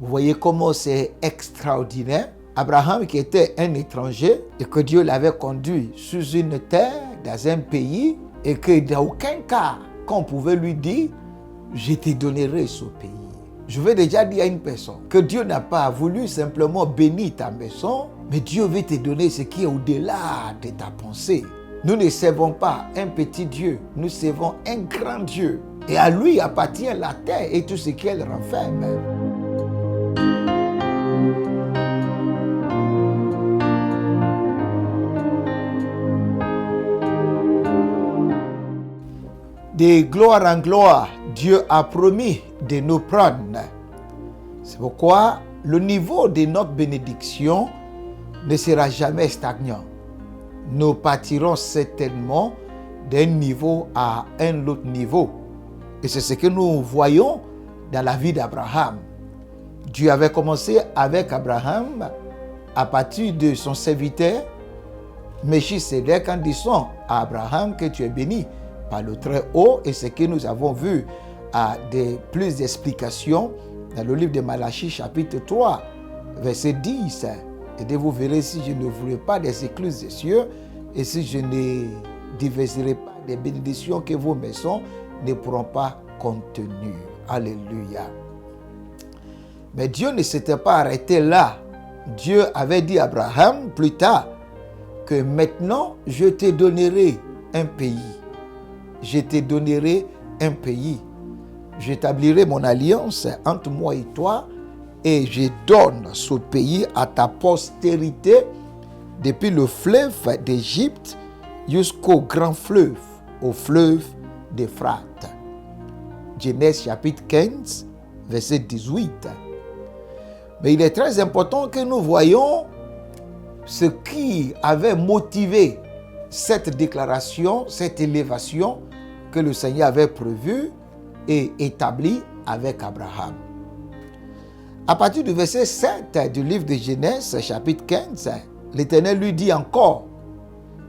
Vous voyez comment c'est extraordinaire. Abraham qui était un étranger et que Dieu l'avait conduit sous une terre, dans un pays, et que dans aucun cas qu'on pouvait lui dire « je te donnerai ce pays ». Je veux déjà dire à une personne que Dieu n'a pas voulu simplement bénir ta maison, mais Dieu veut te donner ce qui est au-delà de ta pensée. Nous ne servons pas un petit Dieu, nous servons un grand Dieu. Et à lui appartient la terre et tout ce qu'elle renferme. De gloire en gloire, Dieu a promis de nous prendre. C'est pourquoi le niveau de notre bénédiction ne sera jamais stagnant. Nous partirons certainement d'un niveau à un autre niveau. Et c'est ce que nous voyons dans la vie d'Abraham. Dieu avait commencé avec Abraham à partir de son serviteur Melchisedec en disant à Abraham que tu es béni par le Très-Haut, et ce que nous avons vu à plus d'explications dans le livre de Malachie chapitre 3 verset 10. Et vous verrez si je ne voulais pas des écluses des cieux et si je ne diverserai pas des bénédictions que vos maisons ne pourront pas contenir. Alléluia. Mais Dieu ne s'était pas arrêté là. Dieu avait dit à Abraham plus tard que maintenant je te donnerai un pays. Je te donnerai un pays. J'établirai mon alliance entre moi et toi et je donne ce pays à ta postérité depuis le fleuve d'Égypte jusqu'au grand fleuve, au fleuve d'Euphrate. Genèse chapitre 15, verset 18. Mais il est très important que nous voyons ce qui avait motivé cette déclaration, cette élévation que le Seigneur avait prévue et établie avec Abraham. À partir du verset 7 du livre de Genèse, chapitre 15, l'Éternel lui dit encore: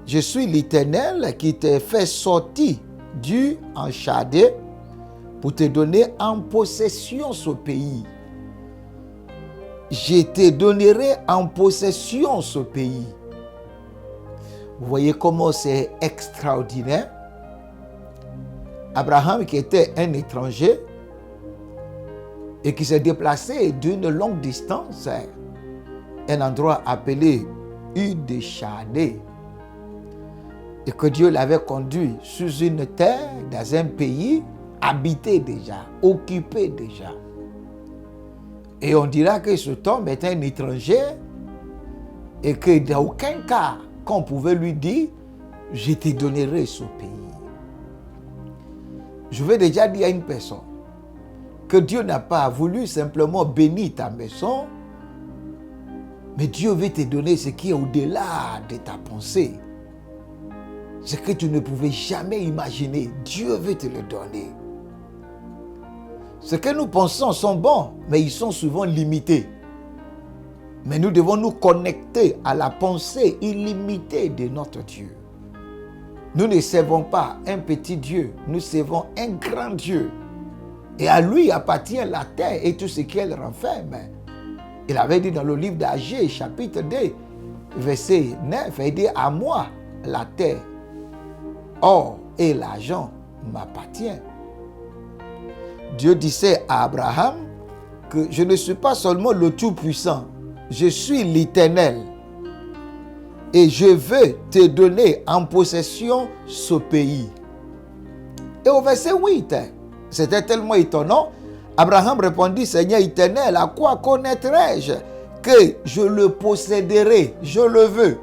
je suis l'Éternel qui t'a fait sortir d'Ur en Chaldée pour te donner en possession ce pays. Je te donnerai en possession ce pays. Vous voyez comment c'est extraordinaire. Abraham qui était un étranger et qui s'est déplacé d'une longue distance, un endroit appelé Ur de Chaldée, et que Dieu l'avait conduit sous une terre, dans un pays habité déjà, occupé déjà. Et on dira que cet homme est un étranger et que dans aucun cas qu'on pouvait lui dire « je te donnerai ce pays ». Je veux déjà dire à une personne que Dieu n'a pas voulu simplement bénir ta maison, mais Dieu veut te donner ce qui est au-delà de ta pensée. Ce que tu ne pouvais jamais imaginer, Dieu veut te le donner. Ce que nous pensons sont bons, mais ils sont souvent limités. Mais nous devons nous connecter à la pensée illimitée de notre Dieu. Nous ne servons pas un petit Dieu, nous servons un grand Dieu. Et à lui appartient la terre et tout ce qu'elle renferme. Il avait dit dans le livre d'Agé, chapitre 2, verset 9, il dit: à moi la terre, or et l'argent m'appartient. Dieu disait à Abraham que je ne suis pas seulement le Tout-Puissant, je suis l'Éternel. Et je veux te donner en possession ce pays. Et au verset 8, c'était tellement étonnant. Abraham répondit: Seigneur éternel, à quoi connaîtrai-je que je le posséderai? Je le veux.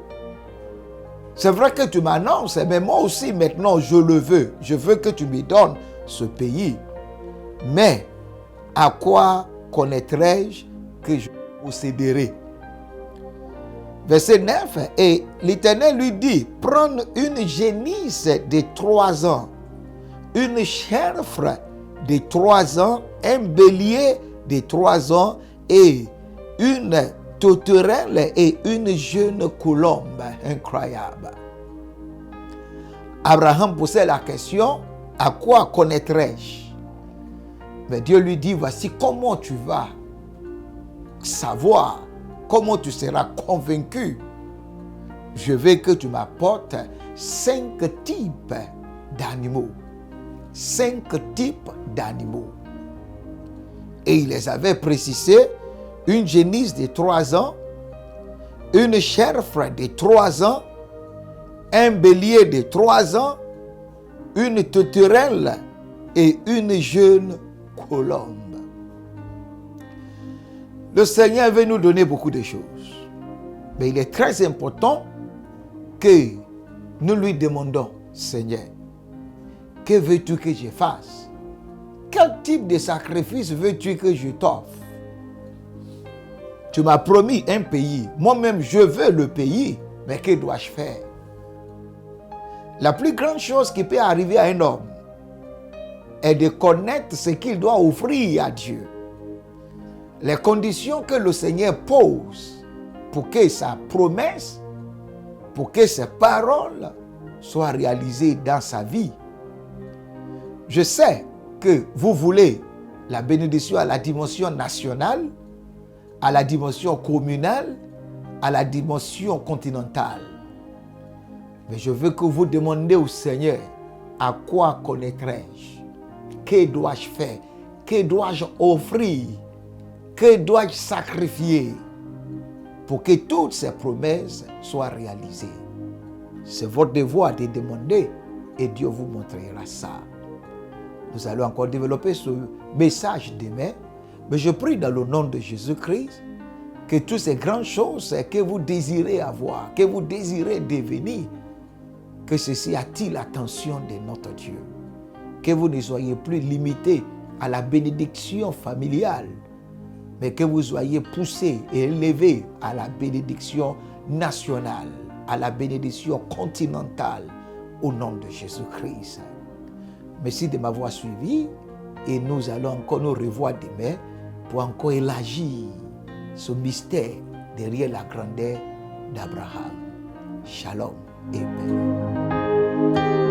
C'est vrai que tu m'annonces, mais moi aussi maintenant je le veux. Je veux que tu me donnes ce pays. Mais à quoi connaîtrai-je que je le posséderai? Verset 9, et l'Éternel lui dit: prends une génisse de 3 ans, une chèvre de 3 ans, un bélier de 3 ans et une tourterelle et une jeune colombe. Incroyable. Abraham posait la question: à quoi connaîtrai-je? Mais Dieu lui dit: voici comment tu vas savoir comment tu seras convaincu, je veux que tu m'apportes 5 types d'animaux. 5 types d'animaux. Et il les avait précisés: une génisse de 3 ans, une chèvre de 3 ans, un bélier de 3 ans, une tourterelle et une jeune colombe. Le Seigneur veut nous donner beaucoup de choses. Mais il est très important que nous lui demandons: Seigneur, que veux-tu que je fasse? Quel type de sacrifice veux-tu que je t'offre? Tu m'as promis un pays. Moi-même, je veux le pays. Mais que dois-je faire? La plus grande chose qui peut arriver à un homme est de connaître ce qu'il doit offrir à Dieu. Les conditions que le Seigneur pose pour que sa promesse, pour que ses paroles soient réalisées dans sa vie. Je sais que vous voulez la bénédiction à la dimension nationale, à la dimension communale, à la dimension continentale. Mais je veux que vous demandiez au Seigneur: à quoi connaîtrai-je? Que dois-je faire? Que dois-je offrir? Que dois-je sacrifier pour que toutes ces promesses soient réalisées? C'est votre devoir de demander et Dieu vous montrera ça. Nous allons encore développer ce message demain, mais je prie dans le nom de Jésus-Christ que toutes ces grandes choses que vous désirez avoir, que vous désirez devenir, que ceci attire l'attention de notre Dieu. Que vous ne soyez plus limités à la bénédiction familiale, mais que vous soyez poussés et élevés à la bénédiction nationale, à la bénédiction continentale, au nom de Jésus-Christ. Merci de m'avoir suivi et nous allons encore nous revoir demain pour encore élargir ce mystère derrière la grandeur d'Abraham. Shalom et paix.